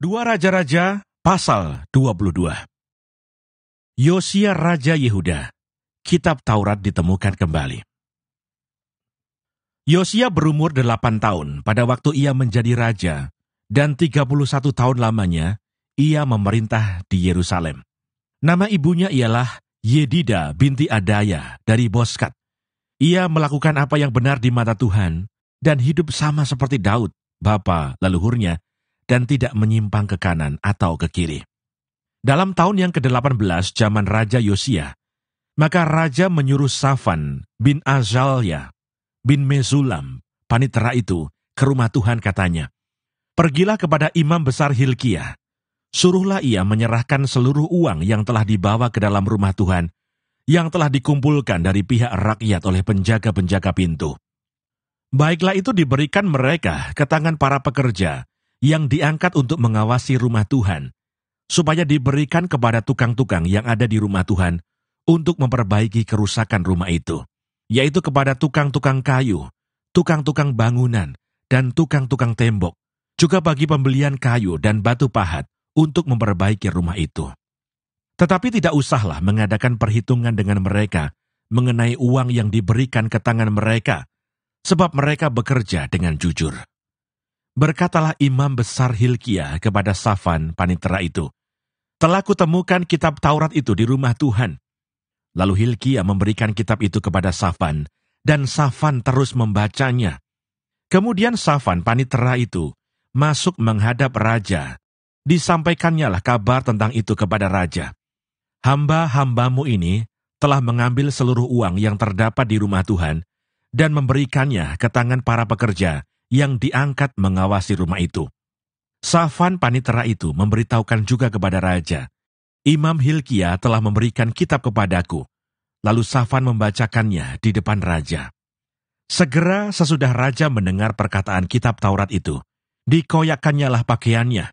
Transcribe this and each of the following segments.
Dua Raja-Raja pasal 22. Yosia Raja Yehuda, Kitab Taurat ditemukan kembali. Yosia berumur 8 tahun pada waktu ia menjadi raja, dan 31 tahun lamanya ia memerintah di Yerusalem. Nama ibunya ialah Yedida binti Adaya dari Boskat. Ia melakukan apa yang benar di mata Tuhan, dan hidup sama seperti Daud, bapa leluhurnya, dan tidak menyimpang ke kanan atau ke kiri. Dalam tahun yang ke-18 zaman Raja Yosia, maka Raja menyuruh Safan bin Azalya bin Mesulam, panitera itu, ke rumah Tuhan katanya, "Pergilah kepada imam besar Hilkiah, suruhlah ia menyerahkan seluruh uang yang telah dibawa ke dalam rumah Tuhan, yang telah dikumpulkan dari pihak rakyat oleh penjaga-penjaga pintu. Baiklah itu diberikan mereka ke tangan para pekerja yang diangkat untuk mengawasi rumah Tuhan, supaya diberikan kepada tukang-tukang yang ada di rumah Tuhan untuk memperbaiki kerusakan rumah itu, yaitu kepada tukang-tukang kayu, tukang-tukang bangunan, dan tukang-tukang tembok, juga bagi pembelian kayu dan batu pahat untuk memperbaiki rumah itu. Tetapi tidak usahlah mengadakan perhitungan dengan mereka mengenai uang yang diberikan ke tangan mereka, sebab mereka bekerja dengan jujur." Berkatalah imam besar Hilkiah kepada Safan panitera itu, "Telah kutemukan kitab Taurat itu di rumah Tuhan." Lalu Hilkiah memberikan kitab itu kepada Safan, dan Safan terus membacanya. Kemudian Safan panitera itu masuk menghadap raja. Disampaikannyalah kabar tentang itu kepada raja. "Hamba-hambamu ini telah mengambil seluruh uang yang terdapat di rumah Tuhan dan memberikannya ke tangan para pekerja yang diangkat mengawasi rumah itu." Safan panitera itu memberitahukan juga kepada raja, "Imam Hilkiah telah memberikan kitab kepadaku." Lalu Safan membacakannya di depan raja. Segera sesudah raja mendengar perkataan kitab Taurat itu, dikoyakkannyalah pakaiannya.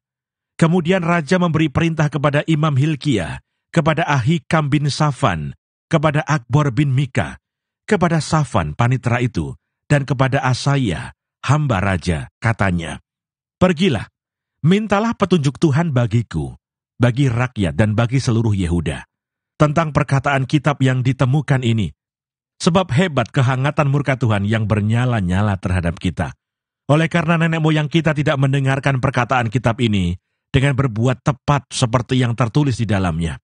Kemudian raja memberi perintah kepada Imam Hilkiah, kepada Ahikam bin Safan, kepada Akbor bin Mika, kepada Safan panitera itu, dan kepada Asaya, hamba raja, katanya, "Pergilah, mintalah petunjuk Tuhan bagiku, bagi rakyat dan bagi seluruh Yehuda, tentang perkataan kitab yang ditemukan ini. Sebab hebat kehangatan murka Tuhan yang bernyala-nyala terhadap kita. Oleh karena nenek moyang kita tidak mendengarkan perkataan kitab ini, dengan berbuat tepat seperti yang tertulis di dalamnya.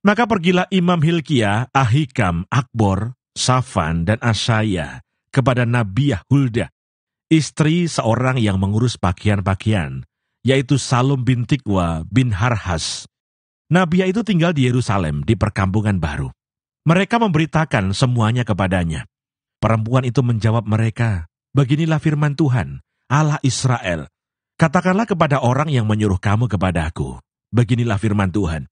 Maka pergilah Imam Hilkiah, Ahikam, Akbor, Safan, dan Asaya kepada Nabiah Huldah, istri seorang yang mengurus pakaian-pakaian, yaitu Salum bin Tikwa bin Harhas. Nabiah itu tinggal di Yerusalem, di perkampungan baru. Mereka memberitakan semuanya kepadanya. Perempuan itu menjawab mereka, "Beginilah firman Tuhan, Allah Israel. Katakanlah kepada orang yang menyuruh kamu kepadaku, beginilah firman Tuhan.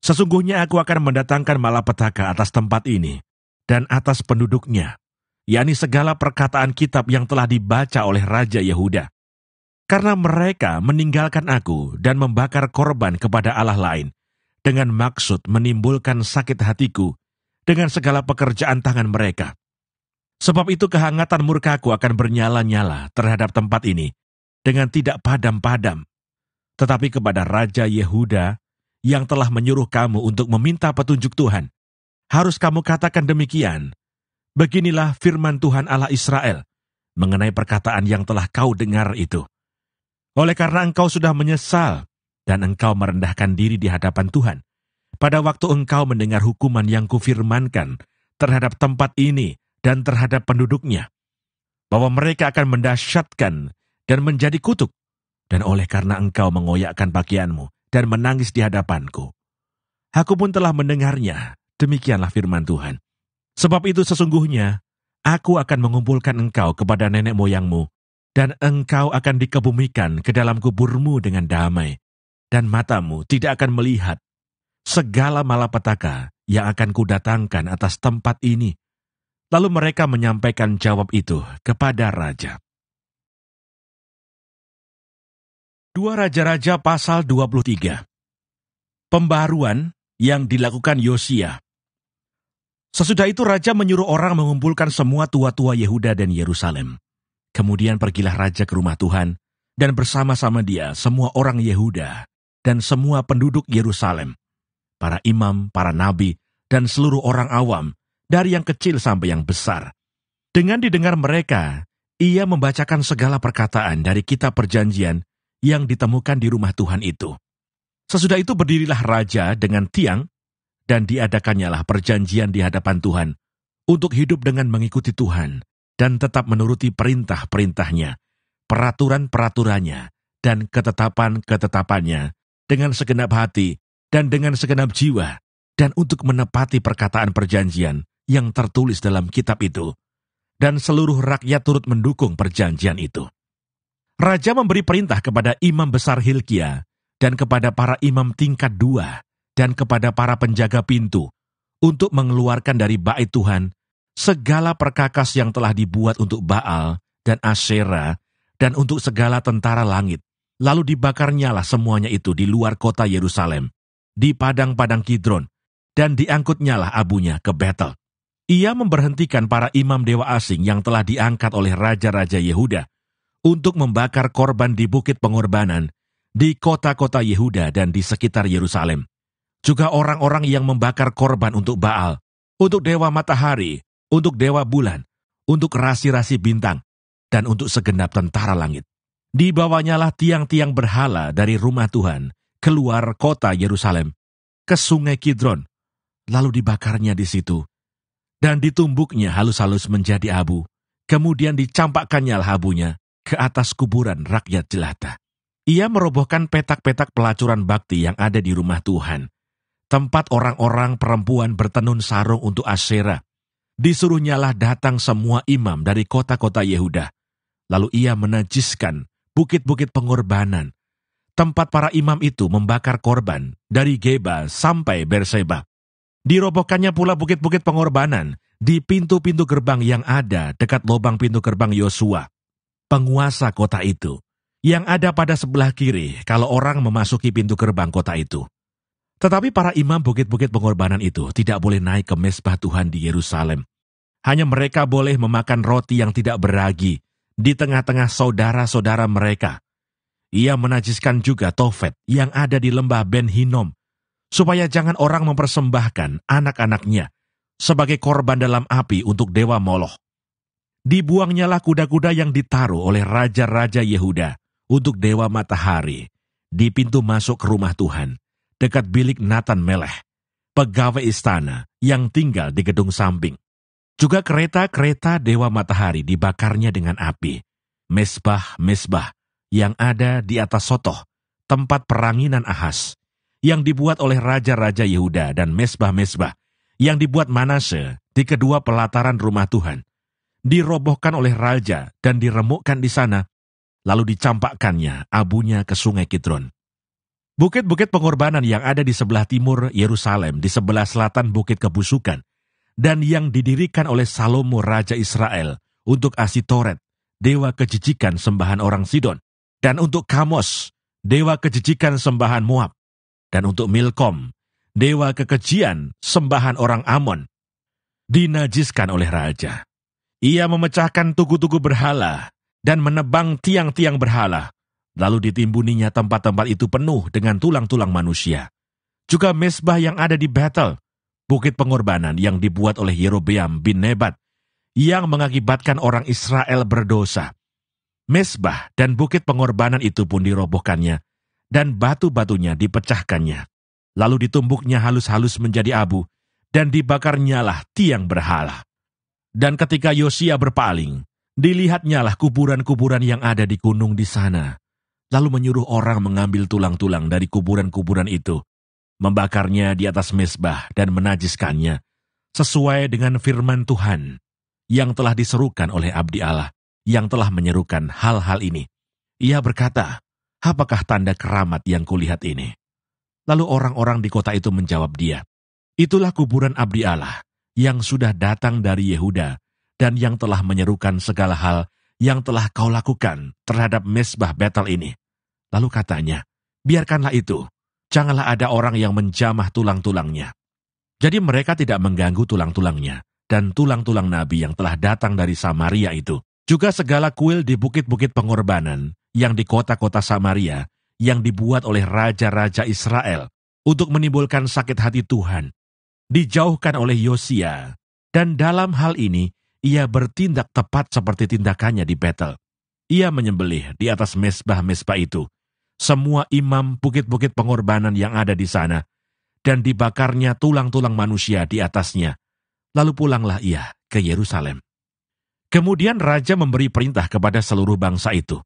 Sesungguhnya aku akan mendatangkan malapetaka atas tempat ini, dan atas penduduknya, yakni segala perkataan kitab yang telah dibaca oleh Raja Yehuda. Karena mereka meninggalkan aku dan membakar korban kepada Allah lain, dengan maksud menimbulkan sakit hatiku dengan segala pekerjaan tangan mereka. Sebab itu kehangatan murkaku akan bernyala-nyala terhadap tempat ini, dengan tidak padam-padam. Tetapi kepada Raja Yehuda, yang telah menyuruh kamu untuk meminta petunjuk Tuhan, harus kamu katakan demikian, beginilah firman Tuhan Allah Israel, mengenai perkataan yang telah kau dengar itu. Oleh karena engkau sudah menyesal, dan engkau merendahkan diri di hadapan Tuhan, pada waktu engkau mendengar hukuman yang kufirmankan terhadap tempat ini dan terhadap penduduknya, bahwa mereka akan mendahsyatkan dan menjadi kutuk, dan oleh karena engkau mengoyakkan pakaianmu dan menangis di hadapanku. Aku pun telah mendengarnya, demikianlah firman Tuhan. Sebab itu sesungguhnya, aku akan mengumpulkan engkau kepada nenek moyangmu, dan engkau akan dikebumikan ke dalam kuburmu dengan damai, dan matamu tidak akan melihat segala malapetaka yang akan kudatangkan atas tempat ini." Lalu mereka menyampaikan jawab itu kepada raja. 2 Raja-Raja pasal 23. Pembaharuan yang dilakukan Yosia. Sesudah itu raja menyuruh orang mengumpulkan semua tua-tua Yehuda dan Yerusalem. Kemudian pergilah raja ke rumah Tuhan, dan bersama-sama dia semua orang Yehuda dan semua penduduk Yerusalem, para imam, para nabi, dan seluruh orang awam, dari yang kecil sampai yang besar. Dengan didengar mereka, ia membacakan segala perkataan dari kitab perjanjian yang ditemukan di rumah Tuhan itu. Sesudah itu berdirilah raja dengan tiang, dan diadakannyalah perjanjian di hadapan Tuhan, untuk hidup dengan mengikuti Tuhan, dan tetap menuruti perintah-perintahnya, peraturan-peraturannya, dan ketetapan-ketetapannya, dengan segenap hati dan dengan segenap jiwa, dan untuk menepati perkataan perjanjian yang tertulis dalam kitab itu. Dan seluruh rakyat turut mendukung perjanjian itu. Raja memberi perintah kepada imam besar Hilkia, dan kepada para imam tingkat 2, dan kepada para penjaga pintu, untuk mengeluarkan dari bait Tuhan segala perkakas yang telah dibuat untuk Baal dan Asyera, dan untuk segala tentara langit. Lalu dibakarnyalah semuanya itu di luar kota Yerusalem, di padang-padang Kidron, dan diangkutnyalah abunya ke Betel. Ia memberhentikan para imam dewa asing yang telah diangkat oleh raja-raja Yehuda untuk membakar korban di bukit pengorbanan, di kota-kota Yehuda dan di sekitar Yerusalem. Juga orang-orang yang membakar korban untuk Baal, untuk dewa matahari, untuk dewa bulan, untuk rasi-rasi bintang, dan untuk segenap tentara langit. Dibawanyalah tiang-tiang berhala dari rumah Tuhan keluar kota Yerusalem ke sungai Kidron, lalu dibakarnya di situ, dan ditumbuknya halus-halus menjadi abu, kemudian dicampakkannya abunya ke atas kuburan rakyat jelata. Ia merobohkan petak-petak pelacuran bakti yang ada di rumah Tuhan, tempat orang-orang perempuan bertenun sarung untuk Asyera. Disuruhnyalah datang semua imam dari kota-kota Yehuda, lalu ia menajiskan bukit-bukit pengorbanan, tempat para imam itu membakar korban dari Geba sampai Berseba. Dirobohkannya pula bukit-bukit pengorbanan di pintu-pintu gerbang yang ada dekat lubang pintu gerbang Yosua, penguasa kota itu, yang ada pada sebelah kiri kalau orang memasuki pintu gerbang kota itu. Tetapi para imam bukit-bukit pengorbanan itu tidak boleh naik ke mezbah Tuhan di Yerusalem. Hanya mereka boleh memakan roti yang tidak beragi di tengah-tengah saudara-saudara mereka. Ia menajiskan juga Tofet yang ada di lembah Ben Hinnom, supaya jangan orang mempersembahkan anak-anaknya sebagai korban dalam api untuk dewa Moloch. Dibuangnyalah kuda-kuda yang ditaruh oleh raja-raja Yehuda untuk dewa matahari di pintu masuk ke rumah Tuhan, dekat bilik Natan Melech, pegawai istana yang tinggal di gedung samping. Juga kereta-kereta dewa matahari dibakarnya dengan api. Mezbah-mezbah yang ada di atas Sotoh, tempat peranginan Ahaz, yang dibuat oleh raja-raja Yehuda, dan mezbah-mezbah yang dibuat Manase di kedua pelataran rumah Tuhan, dirobohkan oleh raja dan diremukkan di sana, lalu dicampakkannya abunya ke sungai Kidron. Bukit-bukit pengorbanan yang ada di sebelah timur Yerusalem, di sebelah selatan Bukit Kebusukan, dan yang didirikan oleh Salomo Raja Israel untuk Asitoret, dewa kejijikan sembahan orang Sidon, dan untuk Kamos, dewa kejijikan sembahan Moab, dan untuk Milkom, dewa kekejian sembahan orang Amon, dinajiskan oleh raja. Ia memecahkan tugu-tugu berhala dan menebang tiang-tiang berhala, lalu ditimbuninya tempat-tempat itu penuh dengan tulang-tulang manusia. Juga mezbah yang ada di Betel, bukit pengorbanan yang dibuat oleh Yerobeam bin Nebat, yang mengakibatkan orang Israel berdosa. Mezbah dan bukit pengorbanan itu pun dirobohkannya, dan batu-batunya dipecahkannya. Lalu ditumbuknya halus-halus menjadi abu, dan dibakarnyalah tiang berhala. Dan ketika Yosia berpaling, dilihatnyalah kuburan-kuburan yang ada di gunung di sana, lalu menyuruh orang mengambil tulang-tulang dari kuburan-kuburan itu, membakarnya di atas mezbah dan menajiskannya, sesuai dengan firman Tuhan yang telah diserukan oleh abdi Allah, yang telah menyerukan hal-hal ini. Ia berkata, "Apakah tanda keramat yang kulihat ini?" Lalu orang-orang di kota itu menjawab dia, "Itulah kuburan abdi Allah, yang sudah datang dari Yehuda, dan yang telah menyerukan segala hal yang telah kau lakukan terhadap mezbah Betel ini." Lalu katanya, "Biarkanlah itu. Janganlah ada orang yang menjamah tulang-tulangnya." Jadi mereka tidak mengganggu tulang-tulangnya, dan tulang-tulang nabi yang telah datang dari Samaria itu. Juga segala kuil di bukit-bukit pengorbanan yang di kota-kota Samaria yang dibuat oleh raja-raja Israel untuk menimbulkan sakit hati Tuhan, dijauhkan oleh Yosia, dan dalam hal ini ia bertindak tepat seperti tindakannya di Betel. Ia menyembelih di atas mezbah-mezbah itu semua imam bukit-bukit pengorbanan yang ada di sana, dan dibakarnya tulang-tulang manusia di atasnya. Lalu pulanglah ia ke Yerusalem. Kemudian raja memberi perintah kepada seluruh bangsa itu,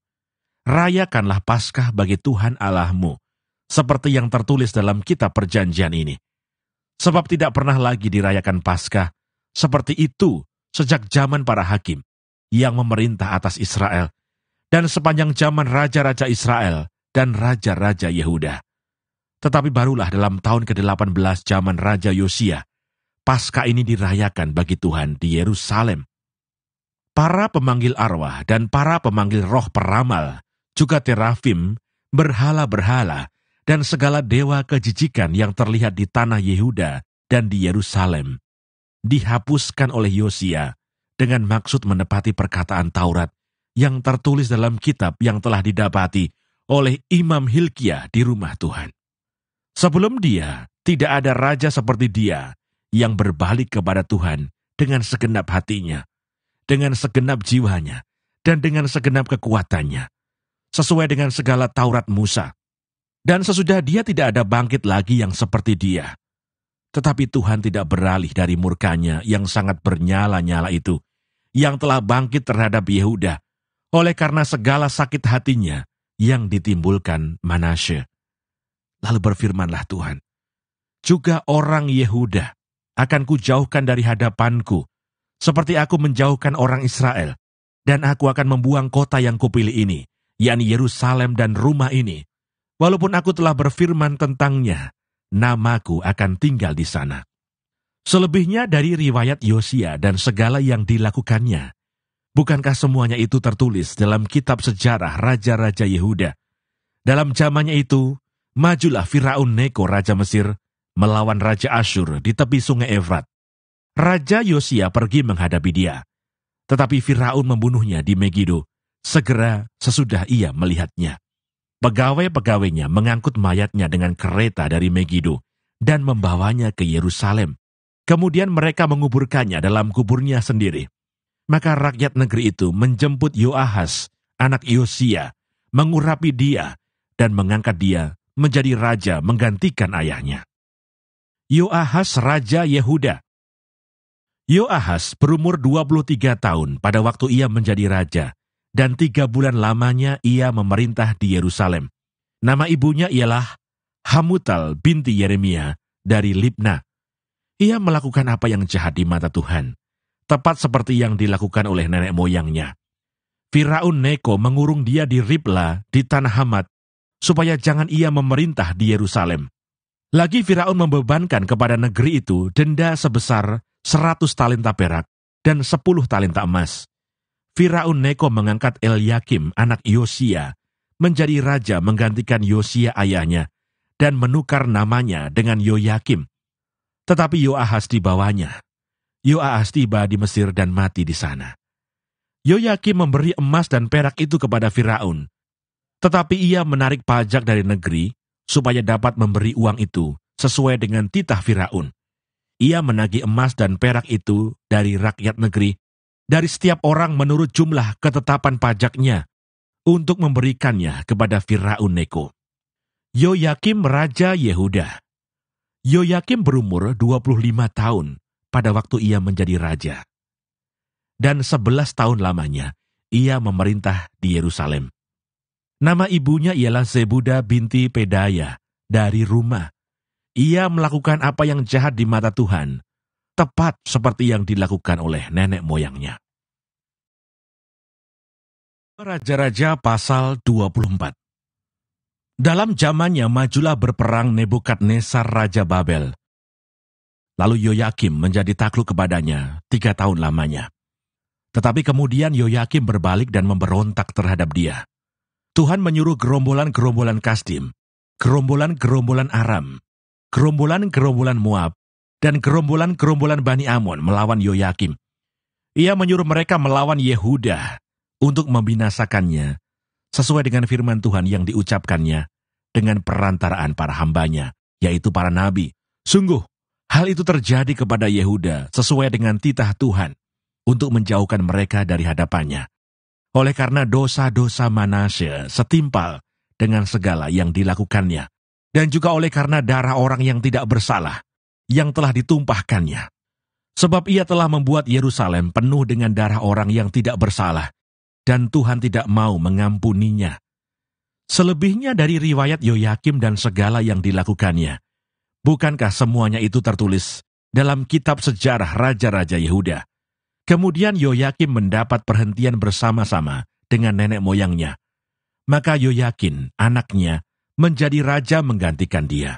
rayakanlah Paskah bagi Tuhan Allahmu, seperti yang tertulis dalam kitab perjanjian ini. Sebab tidak pernah lagi dirayakan Paskah seperti itu sejak zaman para hakim yang memerintah atas Israel, dan sepanjang zaman raja-raja Israel dan raja-raja Yehuda. Tetapi barulah dalam tahun ke-18 zaman Raja Yosia, Paskah ini dirayakan bagi Tuhan di Yerusalem. Para pemanggil arwah dan para pemanggil roh peramal, juga terafim, berhala-berhala, dan segala dewa kejijikan yang terlihat di tanah Yehuda dan di Yerusalem, dihapuskan oleh Yosia dengan maksud menepati perkataan Taurat yang tertulis dalam kitab yang telah didapati oleh Imam Hilkiah di rumah Tuhan. Sebelum dia, tidak ada raja seperti dia yang berbalik kepada Tuhan dengan segenap hatinya, dengan segenap jiwanya, dan dengan segenap kekuatannya, sesuai dengan segala Taurat Musa. Dan sesudah dia tidak ada bangkit lagi yang seperti dia. Tetapi Tuhan tidak beralih dari murkanya yang sangat bernyala-nyala itu, yang telah bangkit terhadap Yehuda, oleh karena segala sakit hatinya yang ditimbulkan Manasye. Lalu berfirmanlah Tuhan, juga orang Yehuda akan kujauhkan dari hadapanku, seperti aku menjauhkan orang Israel, dan aku akan membuang kota yang kupilih ini, yakni Yerusalem dan rumah ini. Walaupun aku telah berfirman tentangnya, namaku akan tinggal di sana. Selebihnya dari riwayat Yosia dan segala yang dilakukannya, bukankah semuanya itu tertulis dalam kitab sejarah raja-raja Yehuda? Dalam zamannya itu, majulah Firaun Neko raja Mesir melawan raja Asyur di tepi sungai Efrat. Raja Yosia pergi menghadapi dia, tetapi Firaun membunuhnya di Megido segera sesudah ia melihatnya. Pegawai-pegawainya mengangkut mayatnya dengan kereta dari Megido dan membawanya ke Yerusalem. Kemudian mereka menguburkannya dalam kuburnya sendiri. Maka rakyat negeri itu menjemput Yoahas, anak Yosia, mengurapi dia, dan mengangkat dia menjadi raja menggantikan ayahnya. Yoahas Raja Yehuda. Yoahas berumur 23 tahun pada waktu ia menjadi raja, dan 3 bulan lamanya ia memerintah di Yerusalem. Nama ibunya ialah Hamutal binti Yeremia dari Libna. Ia melakukan apa yang jahat di mata Tuhan, tepat seperti yang dilakukan oleh nenek moyangnya. Firaun Neko mengurung dia di Ribla di tanah Hamat, supaya jangan ia memerintah di Yerusalem. Lagi Firaun membebankan kepada negeri itu denda sebesar 100 talenta perak dan 10 talenta emas. Firaun Neko mengangkat Elyakim anak Yosia menjadi raja menggantikan Yosia ayahnya dan menukar namanya dengan Yoyakim. Tetapi Yoahas dibawanya. Yoahas tiba di Mesir dan mati di sana. Yoyakim memberi emas dan perak itu kepada Firaun, tetapi ia menarik pajak dari negeri supaya dapat memberi uang itu sesuai dengan titah Firaun. Ia menagih emas dan perak itu dari rakyat negeri, dari setiap orang menurut jumlah ketetapan pajaknya, untuk memberikannya kepada Firaun Neko. Yoyakim Raja Yehuda. Yoyakim berumur 25 tahun pada waktu ia menjadi raja. Dan 11 tahun lamanya ia memerintah di Yerusalem. Nama ibunya ialah Zebuda binti Pedaya dari Rumah. Ia melakukan apa yang jahat di mata Tuhan, tepat seperti yang dilakukan oleh nenek moyangnya. Raja-Raja pasal 24. Dalam zamannya majulah berperang Nebukadnezar Raja Babel. Lalu Yoyakim menjadi takluk kepadanya 3 tahun lamanya. Tetapi kemudian Yoyakim berbalik dan memberontak terhadap dia. Tuhan menyuruh gerombolan-gerombolan Kasdim, gerombolan-gerombolan Aram, gerombolan-gerombolan Moab, dan gerombolan-gerombolan Bani Amon melawan Yoyakim. Ia menyuruh mereka melawan Yehuda untuk membinasakannya, sesuai dengan firman Tuhan yang diucapkannya dengan perantaraan para hambanya, yaitu para nabi. Sungguh, hal itu terjadi kepada Yehuda sesuai dengan titah Tuhan untuk menjauhkan mereka dari hadapannya. Oleh karena dosa-dosa Manasye setimpal dengan segala yang dilakukannya, dan juga oleh karena darah orang yang tidak bersalah yang telah ditumpahkannya. Sebab ia telah membuat Yerusalem penuh dengan darah orang yang tidak bersalah, dan Tuhan tidak mau mengampuninya. Selebihnya dari riwayat Yoyakim dan segala yang dilakukannya, bukankah semuanya itu tertulis dalam kitab sejarah Raja-Raja Yehuda? Kemudian Yoyakim mendapat perhentian bersama-sama dengan nenek moyangnya. Maka Yoyakin, anaknya, menjadi raja menggantikan dia.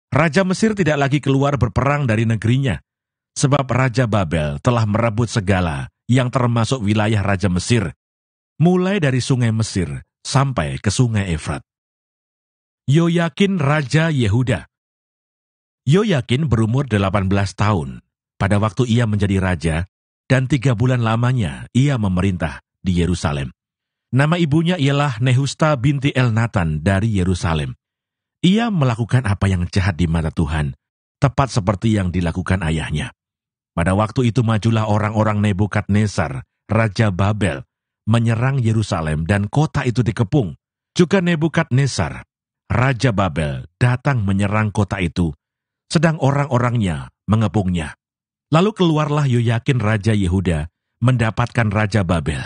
Raja Mesir tidak lagi keluar berperang dari negerinya, sebab Raja Babel telah merebut segala yang termasuk wilayah Raja Mesir, mulai dari sungai Mesir sampai ke sungai Efrat. Yoyakin Raja Yehuda. Yoyakin berumur 18 tahun pada waktu ia menjadi raja, dan 3 bulan lamanya ia memerintah di Yerusalem. Nama ibunya ialah Nehusta binti Elnatan dari Yerusalem. Ia melakukan apa yang jahat di mata Tuhan, tepat seperti yang dilakukan ayahnya. Pada waktu itu majulah orang-orang Nebukadnezar, Raja Babel, menyerang Yerusalem dan kota itu dikepung. Juga Nebukadnezar, Raja Babel, datang menyerang kota itu, sedang orang-orangnya mengepungnya. Lalu keluarlah Yoyakin Raja Yehuda mendapatkan Raja Babel.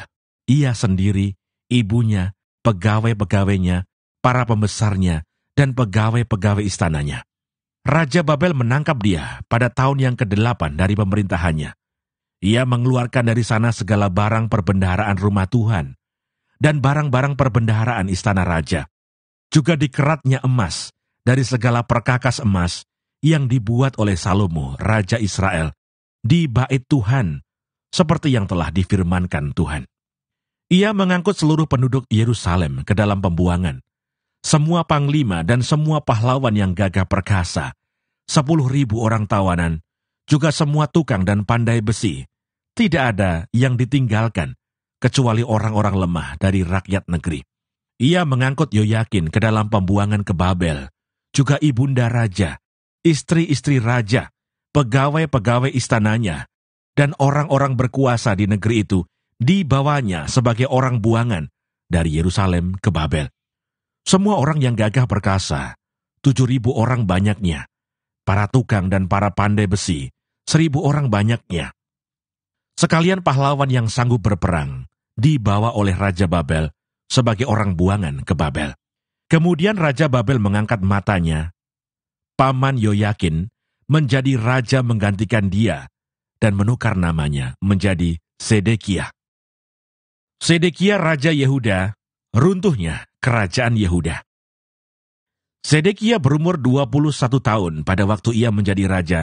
Ia sendiri, ibunya, pegawai-pegawainya, para pembesarnya, dan pegawai-pegawai istananya. Raja Babel menangkap dia pada tahun yang ke-8 dari pemerintahannya. Ia mengeluarkan dari sana segala barang perbendaharaan rumah Tuhan dan barang-barang perbendaharaan istana raja. Juga dikeratnya emas dari segala perkakas emas yang dibuat oleh Salomo, Raja Israel, di bait Tuhan, seperti yang telah difirmankan Tuhan. Ia mengangkut seluruh penduduk Yerusalem ke dalam pembuangan, semua panglima dan semua pahlawan yang gagah perkasa, 10.000 orang tawanan, juga semua tukang dan pandai besi. Tidak ada yang ditinggalkan, kecuali orang-orang lemah dari rakyat negeri. Ia mengangkut Yoyakin ke dalam pembuangan ke Babel, juga ibunda raja, istri-istri raja, pegawai-pegawai istananya, dan orang-orang berkuasa di negeri itu dibawanya sebagai orang buangan dari Yerusalem ke Babel. Semua orang yang gagah perkasa, 7.000 orang banyaknya, para tukang dan para pandai besi, 1.000 orang banyaknya. Sekalian pahlawan yang sanggup berperang, dibawa oleh Raja Babel sebagai orang buangan ke Babel. Kemudian Raja Babel mengangkat matanya, paman Yoyakin menjadi raja menggantikan dia, dan menukar namanya menjadi Sedekia. Sedekia Raja Yehuda, runtuhnya kerajaan Yehuda. Sedekia berumur 21 tahun pada waktu ia menjadi raja,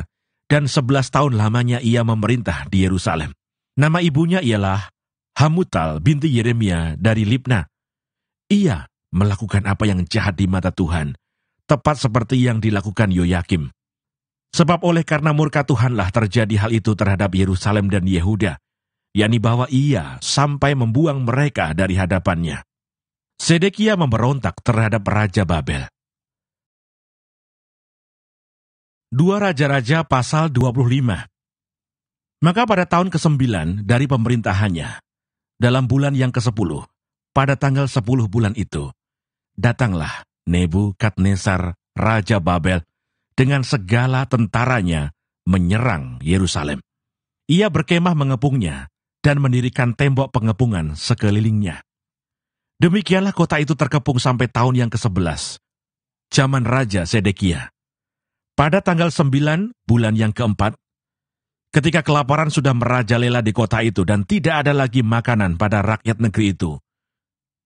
dan 11 tahun lamanya ia memerintah di Yerusalem. Nama ibunya ialah Hamutal binti Yeremia dari Libna. Ia melakukan apa yang jahat di mata Tuhan, tepat seperti yang dilakukan Yoyakim. Sebab oleh karena murka Tuhanlah terjadi hal itu terhadap Yerusalem dan Yehuda, yakni bahwa ia sampai membuang mereka dari hadapannya. Sedekia memberontak terhadap Raja Babel. 2 Raja-Raja pasal 25. Maka pada tahun ke-9 dari pemerintahannya, dalam bulan yang ke-10, pada tanggal 10 bulan itu, datanglah Nebukadnezar, Raja Babel, dengan segala tentaranya menyerang Yerusalem. Ia berkemah mengepungnya dan mendirikan tembok pengepungan sekelilingnya. Demikianlah kota itu terkepung sampai tahun yang ke-11, zaman Raja Sedekia. Pada tanggal 9 bulan yang ke-4, ketika kelaparan sudah merajalela di kota itu dan tidak ada lagi makanan pada rakyat negeri itu,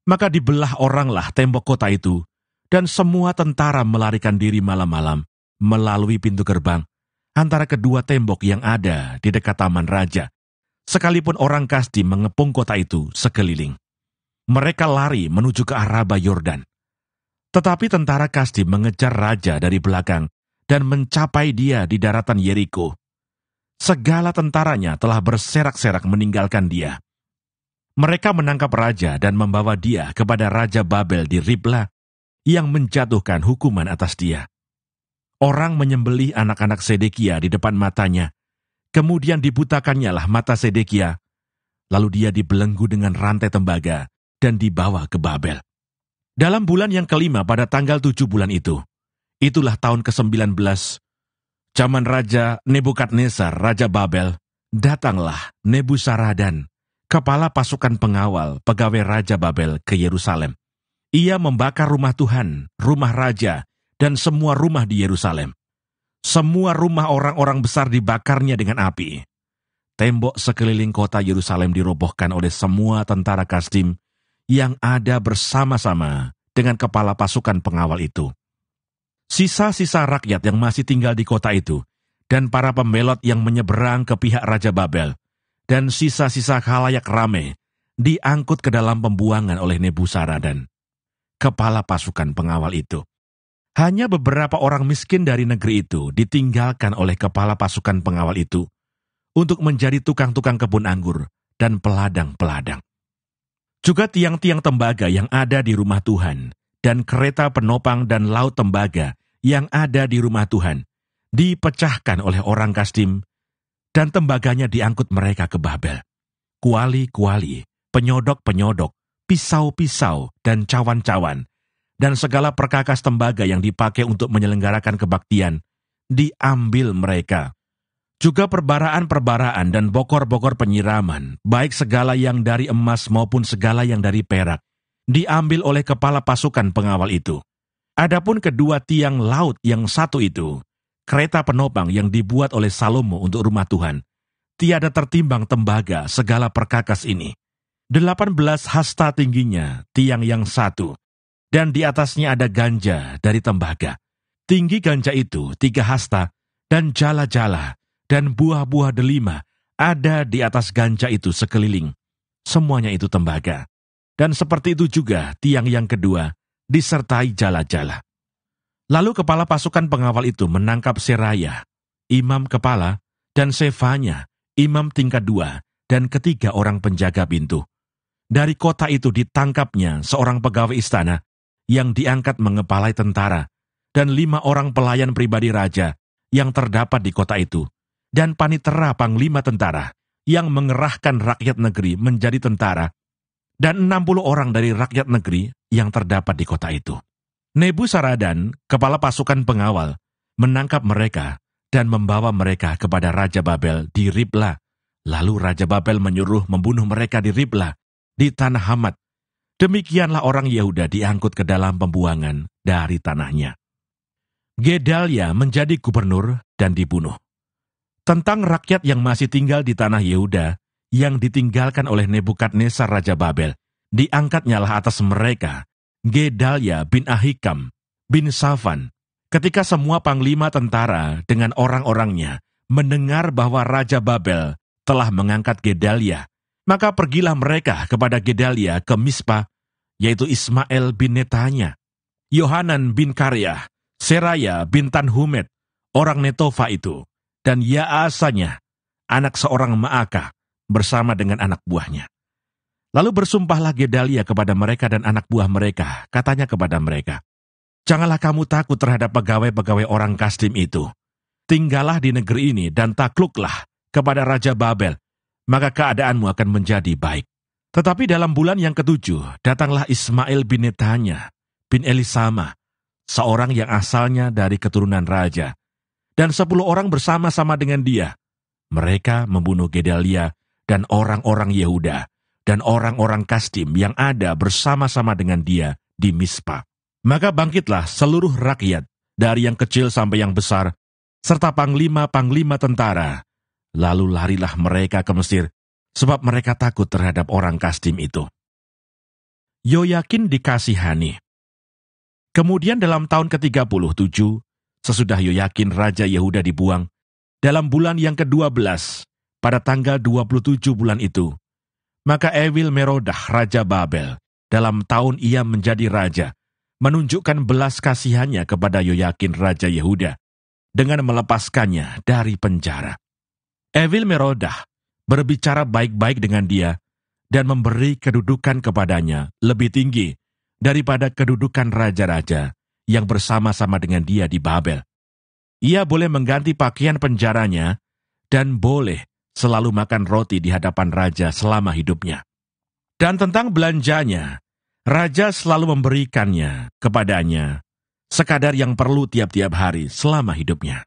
maka dibelah oranglah tembok kota itu, dan semua tentara melarikan diri malam-malam melalui pintu gerbang antara kedua tembok yang ada di dekat taman raja, sekalipun orang Kasdi mengepung kota itu sekeliling. Mereka lari menuju ke Araba Yordan. Tetapi tentara Kasdi mengejar raja dari belakang dan mencapai dia di daratan Yeriko. Segala tentaranya telah berserak-serak meninggalkan dia. Mereka menangkap raja dan membawa dia kepada Raja Babel di Ribla yang menjatuhkan hukuman atas dia. Orang menyembelih anak-anak Sedekia di depan matanya, kemudian dibutakannya lah mata Sedekia, lalu dia dibelenggu dengan rantai tembaga dan dibawa ke Babel. Dalam bulan yang kelima pada tanggal 7 bulan itu, itulah tahun ke-19, zaman Raja Nebukadnezar, Raja Babel, datanglah Nebuzaradan, kepala pasukan pengawal pegawai Raja Babel ke Yerusalem. Ia membakar rumah Tuhan, rumah raja, dan semua rumah di Yerusalem. Semua rumah orang-orang besar dibakarnya dengan api. Tembok sekeliling kota Yerusalem dirobohkan oleh semua tentara Kasdim yang ada bersama-sama dengan kepala pasukan pengawal itu. Sisa-sisa rakyat yang masih tinggal di kota itu, dan para pembelot yang menyeberang ke pihak Raja Babel, dan sisa-sisa khalayak rame, diangkut ke dalam pembuangan oleh Nebuzaradan, kepala pasukan pengawal itu. Hanya beberapa orang miskin dari negeri itu ditinggalkan oleh kepala pasukan pengawal itu untuk menjadi tukang-tukang kebun anggur dan peladang-peladang. Juga tiang-tiang tembaga yang ada di rumah Tuhan dan kereta penopang dan laut tembaga yang ada di rumah Tuhan dipecahkan oleh orang Kasdim dan tembaganya diangkut mereka ke Babel. Kuali-kuali, penyodok-penyodok, pisau-pisau, dan cawan-cawan, dan segala perkakas tembaga yang dipakai untuk menyelenggarakan kebaktian, diambil mereka. Juga perbaraan-perbaraan dan bokor-bokor penyiraman, baik segala yang dari emas maupun segala yang dari perak, diambil oleh kepala pasukan pengawal itu. Adapun kedua tiang laut yang satu itu, kereta penopang yang dibuat oleh Salomo untuk rumah Tuhan, tiada tertimbang tembaga segala perkakas ini. 18 hasta tingginya tiang yang satu, dan di atasnya ada ganja dari tembaga. Tinggi ganja itu 3 hasta, dan jala-jala, dan buah-buah delima ada di atas ganja itu sekeliling. Semuanya itu tembaga. Dan seperti itu juga tiang yang kedua, disertai jala-jala. Lalu kepala pasukan pengawal itu menangkap Seraya, imam kepala, dan Sefanya, imam tingkat 2, dan ketiga orang penjaga pintu. Dari kota itu ditangkapnya seorang pegawai istana yang diangkat mengepalai tentara, dan 5 orang pelayan pribadi raja yang terdapat di kota itu, dan panitera panglima tentara yang mengerahkan rakyat negeri menjadi tentara, dan 60 orang dari rakyat negeri yang terdapat di kota itu. Nebuzaradan, kepala pasukan pengawal, menangkap mereka dan membawa mereka kepada Raja Babel di Ribla. Lalu Raja Babel menyuruh membunuh mereka di Ribla, di tanah Hamat. Demikianlah orang Yehuda diangkut ke dalam pembuangan dari tanahnya. Gedalia menjadi gubernur dan dibunuh. Tentang rakyat yang masih tinggal di tanah Yehuda, yang ditinggalkan oleh Nebukadnezar Raja Babel, diangkatnyalah atas mereka Gedalia bin Ahikam bin Safan. Ketika semua panglima tentara dengan orang-orangnya mendengar bahwa Raja Babel telah mengangkat Gedalia, maka pergilah mereka kepada Gedalia ke Mispa, yaitu Ismail bin Netanya, Yohanan bin Karyah, Seraya bin Tanhumet, orang Netofa itu, dan Yaasanya, anak seorang Maaka, bersama dengan anak buahnya. Lalu bersumpahlah Gedalia kepada mereka dan anak buah mereka, katanya kepada mereka, "Janganlah kamu takut terhadap pegawai-pegawai orang Kasdim itu. Tinggallah di negeri ini dan takluklah kepada Raja Babel, maka keadaanmu akan menjadi baik." Tetapi dalam bulan yang ke-7, datanglah Ismail bin Netanya, bin Elisama, seorang yang asalnya dari keturunan raja, dan 10 orang bersama-sama dengan dia. Mereka membunuh Gedalia dan orang-orang Yehuda, dan orang-orang Kasdim yang ada bersama-sama dengan dia di Mispa. Maka bangkitlah seluruh rakyat, dari yang kecil sampai yang besar, serta panglima-panglima tentara. Lalu larilah mereka ke Mesir, sebab mereka takut terhadap orang Kasdim itu. Yoyakin dikasihani. Kemudian dalam tahun ke-37, sesudah Yoyakin Raja Yehuda dibuang, dalam bulan yang ke-12, pada tanggal 27 bulan itu, maka Ewil Merodah Raja Babel, dalam tahun ia menjadi raja, menunjukkan belas kasihannya kepada Yoyakin Raja Yehuda, dengan melepaskannya dari penjara. Ewil Merodah berbicara baik-baik dengan dia, dan memberi kedudukan kepadanya lebih tinggi daripada kedudukan raja-raja yang bersama-sama dengan dia di Babel. Ia boleh mengganti pakaian penjaranya dan boleh selalu makan roti di hadapan raja selama hidupnya. Dan tentang belanjanya, raja selalu memberikannya kepadanya sekadar yang perlu tiap-tiap hari selama hidupnya.